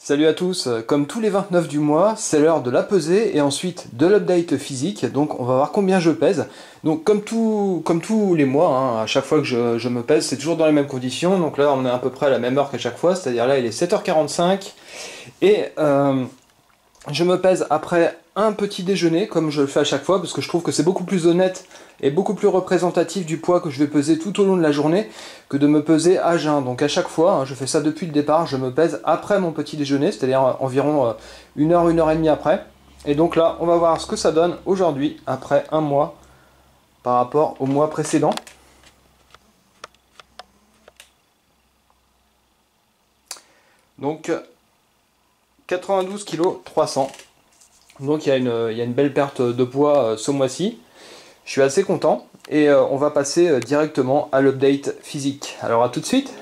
Salut à tous, comme tous les 29 du mois, c'est l'heure de la pesée et ensuite de l'update physique, donc on va voir combien je pèse. Donc comme tous les mois, hein, à chaque fois que je me pèse, c'est toujours dans les mêmes conditions, donc là on est à peu près à la même heure qu'à chaque fois, c'est-à-dire là il est 7h45, et je me pèse après un petit déjeuner, comme je le fais à chaque fois, parce que je trouve que c'est beaucoup plus honnête et beaucoup plus représentatif du poids que je vais peser tout au long de la journée que de me peser à jeun. Donc à chaque fois, hein, je fais ça depuis le départ, je me pèse après mon petit déjeuner, c'est-à-dire environ 1 heure et demie après. Et donc là, on va voir ce que ça donne aujourd'hui, après un mois, par rapport au mois précédent. Donc 92 kg 300. Donc il y a une belle perte de poids ce mois-ci. Je suis assez content et on va passer directement à l'update physique. Alors à tout de suite.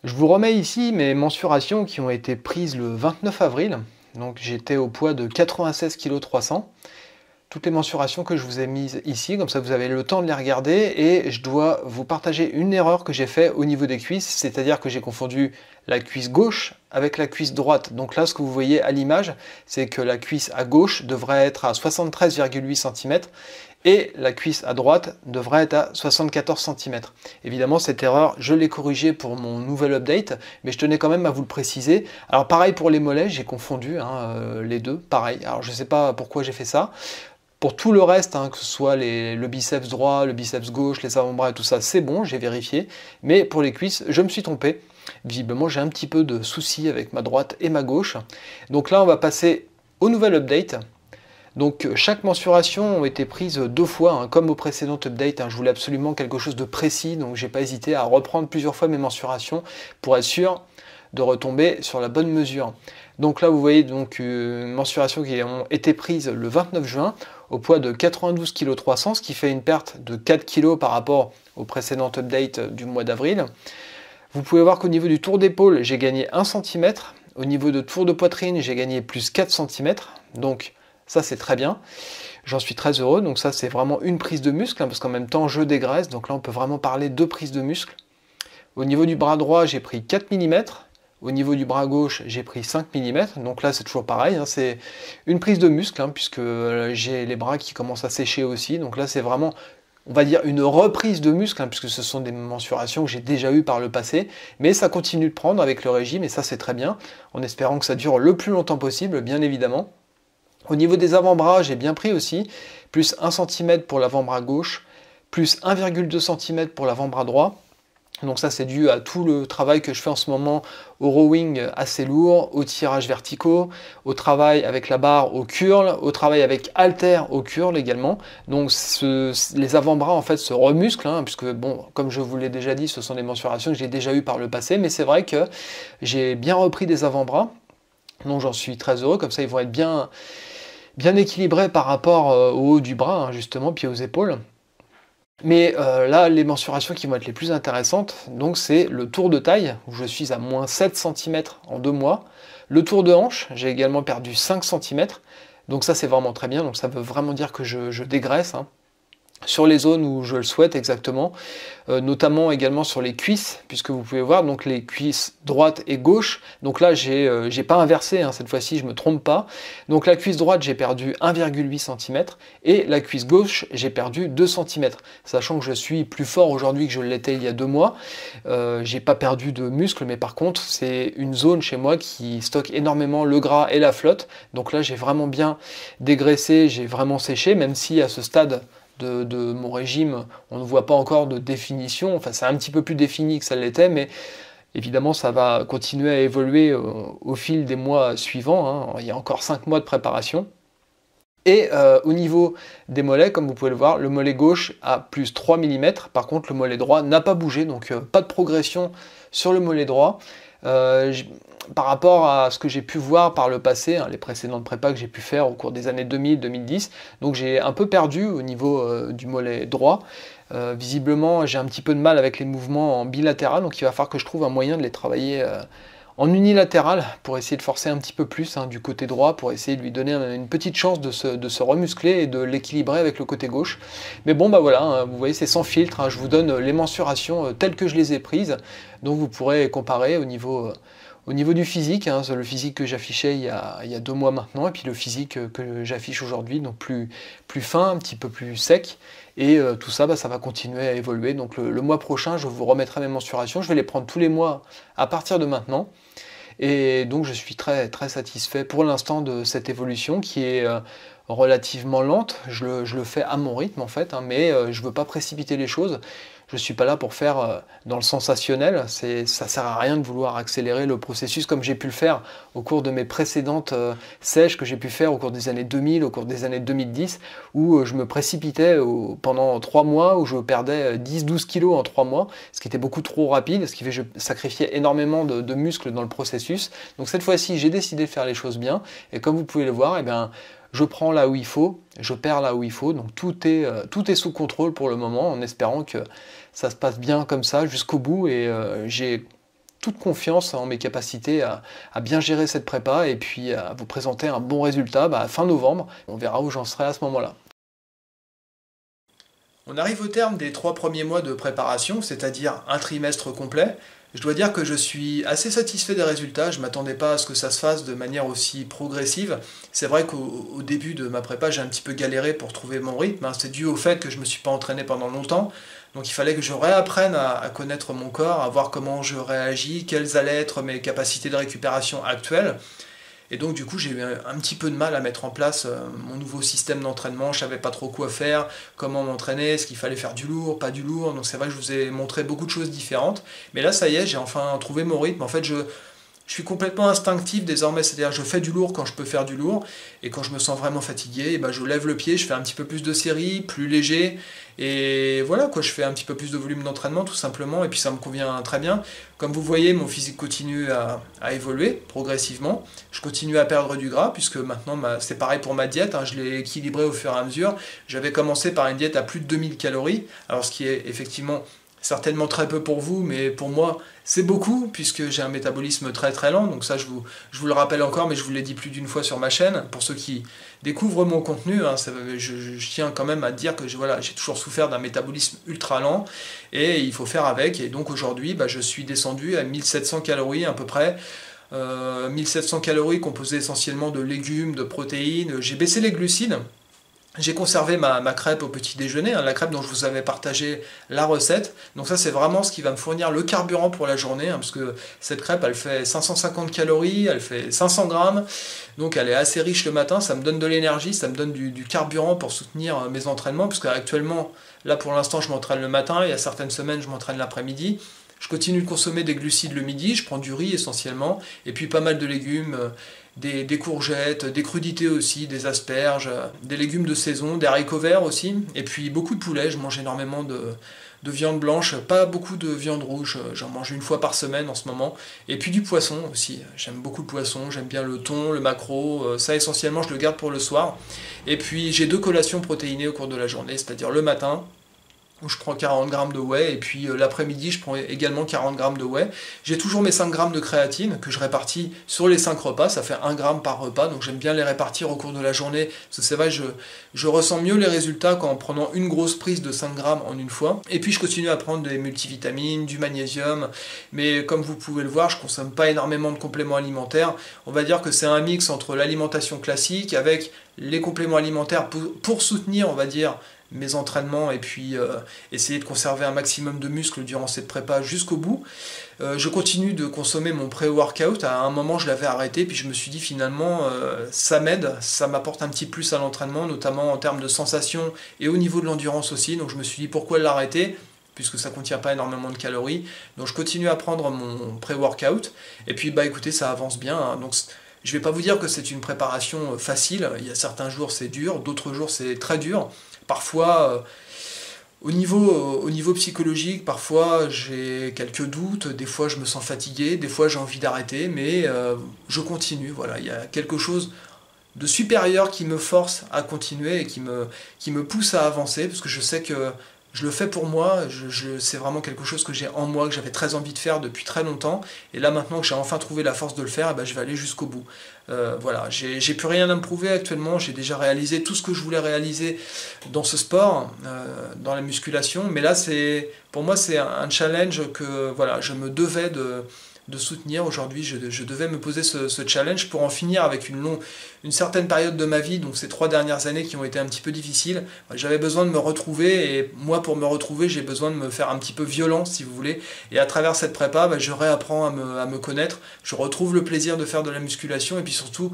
Je vous remets ici mes mensurations qui ont été prises le 29 avril. Donc j'étais au poids de 96 kg 300. Toutes les mensurations que je vous ai mises ici, comme ça vous avez le temps de les regarder. Et je dois vous partager une erreur que j'ai faite au niveau des cuisses, c'est-à-dire que j'ai confondu la cuisse gauche avec la cuisse droite. Donc là, ce que vous voyez à l'image, c'est que la cuisse à gauche devrait être à 73,8 cm et la cuisse à droite devrait être à 74 cm. Évidemment, cette erreur, je l'ai corrigée pour mon nouvel update, mais je tenais quand même à vous le préciser. Alors pareil pour les mollets, j'ai confondu les deux, pareil. Alors je ne sais pas pourquoi j'ai fait ça. Pour tout le reste, que ce soit le biceps droit, le biceps gauche, les avant-bras et tout ça, c'est bon, j'ai vérifié. Mais pour les cuisses, je me suis trompé. Visiblement, j'ai un petit peu de soucis avec ma droite et ma gauche. Donc là, on va passer au nouvel update. Donc chaque mensuration a été prise 2 fois, comme au précédent update. Je voulais absolument quelque chose de précis, donc j'ai pas hésité à reprendre plusieurs fois mes mensurations pour être sûr de retomber sur la bonne mesure. Donc là, vous voyez donc une mensuration qui a été prise le 29 juin au poids de 92 kg 300, ce qui fait une perte de 4 kg par rapport au précédent update du mois d'avril. Vous pouvez voir qu'au niveau du tour d'épaule, j'ai gagné 1 cm. Au niveau de tour de poitrine, j'ai gagné plus 4 cm. Donc ça, c'est très bien. J'en suis très heureux. Donc ça, c'est vraiment une prise de muscle, parce qu'en même temps, je dégraisse. Donc là, on peut vraiment parler de prise de muscle. Au niveau du bras droit, j'ai pris 4 mm. Au niveau du bras gauche, j'ai pris 5 mm, donc là c'est toujours pareil, c'est une prise de muscle, puisque j'ai les bras qui commencent à sécher aussi, donc là c'est vraiment, on va dire, une reprise de muscle, puisque ce sont des mensurations que j'ai déjà eues par le passé, mais ça continue de prendre avec le régime, et ça c'est très bien, en espérant que ça dure le plus longtemps possible, bien évidemment. Au niveau des avant-bras, j'ai bien pris aussi, plus 1 cm pour l'avant-bras gauche, plus 1,2 cm pour l'avant-bras droit. Donc ça, c'est dû à tout le travail que je fais en ce moment au rowing assez lourd, au tirage verticaux, au travail avec la barre au curl, au travail avec halter au curl également. Donc les avant-bras en fait se remusclent, puisque bon, comme je vous l'ai déjà dit, ce sont des mensurations que j'ai déjà eues par le passé, mais c'est vrai que j'ai bien repris des avant-bras. Donc j'en suis très heureux, comme ça ils vont être bien équilibrés par rapport au haut du bras, justement, puis aux épaules. Mais là, les mensurations qui vont être les plus intéressantes, donc c'est le tour de taille, où je suis à moins 7 cm en 2 mois. Le tour de hanche, j'ai également perdu 5 cm, donc ça c'est vraiment très bien, donc ça veut vraiment dire que je dégraisse, hein, sur les zones où je le souhaite exactement, notamment également sur les cuisses, puisque vous pouvez voir donc les cuisses droite et gauche. Donc là j'ai pas inversé, hein, cette fois-ci je me trompe pas. Donc la cuisse droite j'ai perdu 1,8 cm et la cuisse gauche j'ai perdu 2 cm, sachant que je suis plus fort aujourd'hui que je l'étais il y a 2 mois. J'ai pas perdu de muscle, mais par contre c'est une zone chez moi qui stocke énormément le gras et la flotte. Donc là j'ai vraiment bien dégraissé, j'ai vraiment séché, même si à ce stade de mon régime, on ne voit pas encore de définition, enfin c'est un petit peu plus défini que ça l'était, mais évidemment ça va continuer à évoluer au fil des mois suivants, hein. Il y a encore 5 mois de préparation. Et au niveau des mollets, comme vous pouvez le voir, le mollet gauche a plus 3 mm, par contre le mollet droit n'a pas bougé, donc pas de progression sur le mollet droit. Par rapport à ce que j'ai pu voir par le passé, hein, les précédentes prépas que j'ai pu faire au cours des années 2000-2010, donc j'ai un peu perdu au niveau du mollet droit. Visiblement, j'ai un petit peu de mal avec les mouvements en bilatéral, donc il va falloir que je trouve un moyen de les travailler en unilatéral pour essayer de forcer un petit peu plus, hein, du côté droit, pour essayer de lui donner une petite chance de se remuscler et de l'équilibrer avec le côté gauche. Mais bon, bah voilà, hein, vous voyez, c'est sans filtre, hein, je vous donne les mensurations telles que je les ai prises, donc vous pourrez comparer au niveau du physique, hein, le physique que j'affichais il y a 2 mois maintenant, et puis le physique que j'affiche aujourd'hui, donc plus fin, un petit peu plus sec, et tout ça, bah, ça va continuer à évoluer. Donc le mois prochain, je vous remettrai mes mensurations, je vais les prendre tous les mois à partir de maintenant, et donc je suis très, très satisfait pour l'instant de cette évolution qui est relativement lente. Je le fais à mon rythme en fait, hein, mais je ne veux pas précipiter les choses. Je ne suis pas là pour faire dans le sensationnel, ça ne sert à rien de vouloir accélérer le processus comme j'ai pu le faire au cours de mes précédentes sèches que j'ai pu faire au cours des années 2000, au cours des années 2010, où je me précipitais pendant 3 mois, où je perdais 10-12 kilos en 3 mois, ce qui était beaucoup trop rapide, ce qui fait que je sacrifiais énormément de muscles dans le processus. Donc cette fois-ci, j'ai décidé de faire les choses bien, et comme vous pouvez le voir, eh bien, je prends là où il faut, je perds là où il faut, donc tout est sous contrôle pour le moment, en espérant que ça se passe bien comme ça jusqu'au bout, et j'ai toute confiance en mes capacités à bien gérer cette prépa et puis à vous présenter un bon résultat fin novembre. On verra où j'en serai à ce moment-là. On arrive au terme des 3 premiers mois de préparation, c'est-à-dire un trimestre complet. Je dois dire que je suis assez satisfait des résultats, je ne m'attendais pas à ce que ça se fasse de manière aussi progressive. C'est vrai qu'au début de ma prépa, j'ai un petit peu galéré pour trouver mon rythme, hein. C'est dû au fait que je ne me suis pas entraîné pendant longtemps. Donc il fallait que je réapprenne à connaître mon corps, à voir comment je réagis, quelles allaient être mes capacités de récupération actuelles. Et donc du coup j'ai eu un petit peu de mal à mettre en place mon nouveau système d'entraînement, je savais pas trop quoi faire, comment m'entraîner, est-ce qu'il fallait faire du lourd, pas du lourd, donc c'est vrai que je vous ai montré beaucoup de choses différentes, mais là ça y est, j'ai enfin trouvé mon rythme, en fait je suis complètement instinctif désormais, c'est-à-dire je fais du lourd quand je peux faire du lourd, et quand je me sens vraiment fatigué, et ben je lève le pied, je fais un petit peu plus de séries, plus léger, et voilà quoi, je fais un petit peu plus de volume d'entraînement tout simplement, et puis ça me convient très bien. Comme vous voyez, mon physique continue à évoluer progressivement, je continue à perdre du gras, puisque maintenant c'est pareil pour ma diète, hein, je l'ai équilibré au fur et à mesure. J'avais commencé par une diète à plus de 2000 calories, alors ce qui est effectivement certainement très peu pour vous, mais pour moi c'est beaucoup, puisque j'ai un métabolisme très très lent, donc ça je vous le rappelle encore, mais je vous l'ai dit plus d'une fois sur ma chaîne, pour ceux qui découvrent mon contenu, hein, je tiens quand même à dire que voilà, j'ai toujours souffert d'un métabolisme ultra lent, et il faut faire avec, et donc aujourd'hui je suis descendu à 1700 calories à peu près, 1700 calories composées essentiellement de légumes, de protéines, j'ai baissé les glucides. J'ai conservé ma crêpe au petit déjeuner, hein, la crêpe dont je vous avais partagé la recette. Donc ça c'est vraiment ce qui va me fournir le carburant pour la journée, hein, parce que cette crêpe elle fait 550 calories, elle fait 500 grammes, donc elle est assez riche le matin, ça me donne de l'énergie, ça me donne du carburant pour soutenir mes entraînements, parce qu'actuellement, là pour l'instant je m'entraîne le matin, il y a certaines semaines je m'entraîne l'après-midi. Je continue de consommer des glucides le midi, je prends du riz essentiellement, et puis pas mal de légumes, des courgettes, des crudités aussi, des asperges, des légumes de saison, des haricots verts aussi, et puis beaucoup de poulet, je mange énormément de viande blanche, pas beaucoup de viande rouge, j'en mange une fois par semaine en ce moment, et puis du poisson aussi, j'aime beaucoup le poisson, j'aime bien le thon, le maquereau, ça essentiellement je le garde pour le soir, et puis j'ai 2 collations protéinées au cours de la journée, c'est-à-dire le matin, où je prends 40 grammes de whey, et puis l'après-midi je prends également 40 grammes de whey. J'ai toujours mes 5 grammes de créatine que je répartis sur les 5 repas, ça fait 1 gramme par repas, donc j'aime bien les répartir au cours de la journée, parce que c'est vrai, je ressens mieux les résultats qu'en prenant une grosse prise de 5 grammes en une fois. Et puis je continue à prendre des multivitamines, du magnésium, mais comme vous pouvez le voir, je ne consomme pas énormément de compléments alimentaires. On va dire que c'est un mix entre l'alimentation classique avec les compléments alimentaires pour soutenir, on va dire, mes entraînements et puis essayer de conserver un maximum de muscles durant cette prépa jusqu'au bout. Je continue de consommer mon pré-workout. À un moment, je l'avais arrêté, puis je me suis dit finalement, ça m'aide, ça m'apporte un petit plus à l'entraînement, notamment en termes de sensations et au niveau de l'endurance aussi. Donc je me suis dit pourquoi l'arrêter, puisque ça ne contient pas énormément de calories. Donc je continue à prendre mon pré-workout. Et puis bah écoutez, ça avance bien, hein. Donc je ne vais pas vous dire que c'est une préparation facile. Il y a certains jours c'est dur, d'autres jours c'est très dur. Parfois, au niveau psychologique, parfois j'ai quelques doutes, des fois je me sens fatigué, des fois j'ai envie d'arrêter, mais je continue. Voilà, il y a quelque chose de supérieur qui me force à continuer et qui me pousse à avancer, parce que je sais que je le fais pour moi, c'est vraiment quelque chose que j'ai en moi, que j'avais très envie de faire depuis très longtemps, et là maintenant que j'ai enfin trouvé la force de le faire, eh ben, je vais aller jusqu'au bout. Voilà, j'ai plus rien à me prouver actuellement, j'ai déjà réalisé tout ce que je voulais réaliser dans ce sport, dans la musculation, mais là pour moi c'est un challenge que voilà, je me devais de soutenir aujourd'hui. Je devais me poser ce challenge pour en finir avec une certaine période de ma vie, donc ces 3 dernières années qui ont été un petit peu difficiles. J'avais besoin de me retrouver, et moi pour me retrouver j'ai besoin de me faire un petit peu violent si vous voulez, et à travers cette prépa je réapprends à me connaître, je retrouve le plaisir de faire de la musculation, et puis surtout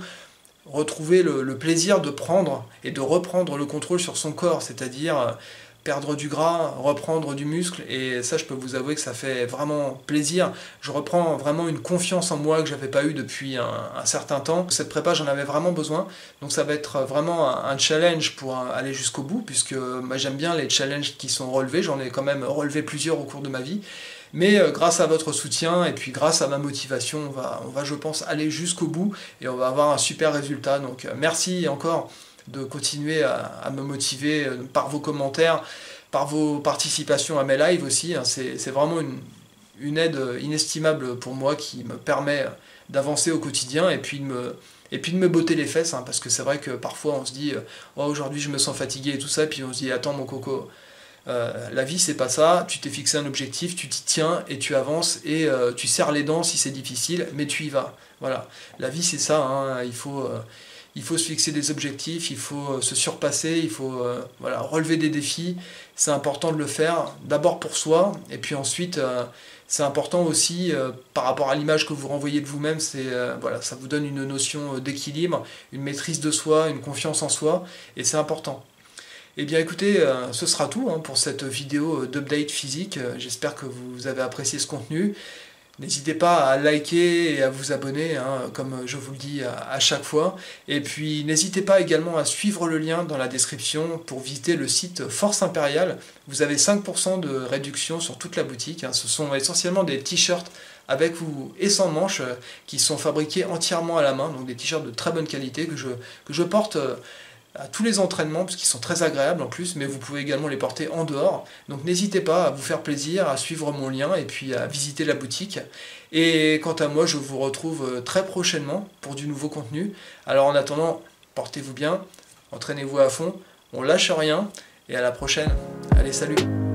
retrouver le plaisir de prendre et de reprendre le contrôle sur son corps, c'est-à-dire perdre du gras, reprendre du muscle, et ça je peux vous avouer que ça fait vraiment plaisir. Je reprends vraiment une confiance en moi que j'avais pas eu depuis un certain temps. Cette prépa j'en avais vraiment besoin, donc ça va être vraiment un challenge pour aller jusqu'au bout, puisque j'aime bien les challenges qui sont relevés, j'en ai quand même relevé plusieurs au cours de ma vie. Mais grâce à votre soutien et puis grâce à ma motivation, on va je pense aller jusqu'au bout et on va avoir un super résultat. Donc merci encore de continuer à me motiver par vos commentaires, par vos participations à mes lives aussi. C'est vraiment une aide inestimable pour moi qui me permet d'avancer au quotidien et puis de me botter les fesses, hein, parce que c'est vrai que parfois on se dit oh, aujourd'hui je me sens fatigué et tout ça, puis on se dit attends mon coco, la vie c'est pas ça, tu t'es fixé un objectif, tu t'y tiens et tu avances, et tu serres les dents si c'est difficile, mais tu y vas. Voilà, la vie c'est ça, hein, il faut se fixer des objectifs, il faut se surpasser, il faut voilà, relever des défis. C'est important de le faire d'abord pour soi, et puis ensuite c'est important aussi par rapport à l'image que vous renvoyez de vous-même. Voilà, ça vous donne une notion d'équilibre, une maîtrise de soi, une confiance en soi, et c'est important. Eh bien écoutez, ce sera tout hein, pour cette vidéo d'update physique. J'espère que vous avez apprécié ce contenu. N'hésitez pas à liker et à vous abonner, hein, comme je vous le dis à chaque fois. Et puis n'hésitez pas également à suivre le lien dans la description pour visiter le site Force Impériale. Vous avez 5% de réduction sur toute la boutique, hein. Ce sont essentiellement des t-shirts avec ou et sans manches qui sont fabriqués entièrement à la main, donc des t-shirts de très bonne qualité que je porte à tous les entraînements, parce qu'ils sont très agréables en plus, mais vous pouvez également les porter en dehors. Donc n'hésitez pas à vous faire plaisir, à suivre mon lien et puis à visiter la boutique. Et quant à moi, je vous retrouve très prochainement pour du nouveau contenu. Alors en attendant, portez-vous bien, entraînez-vous à fond, on lâche rien, et à la prochaine. Allez, salut!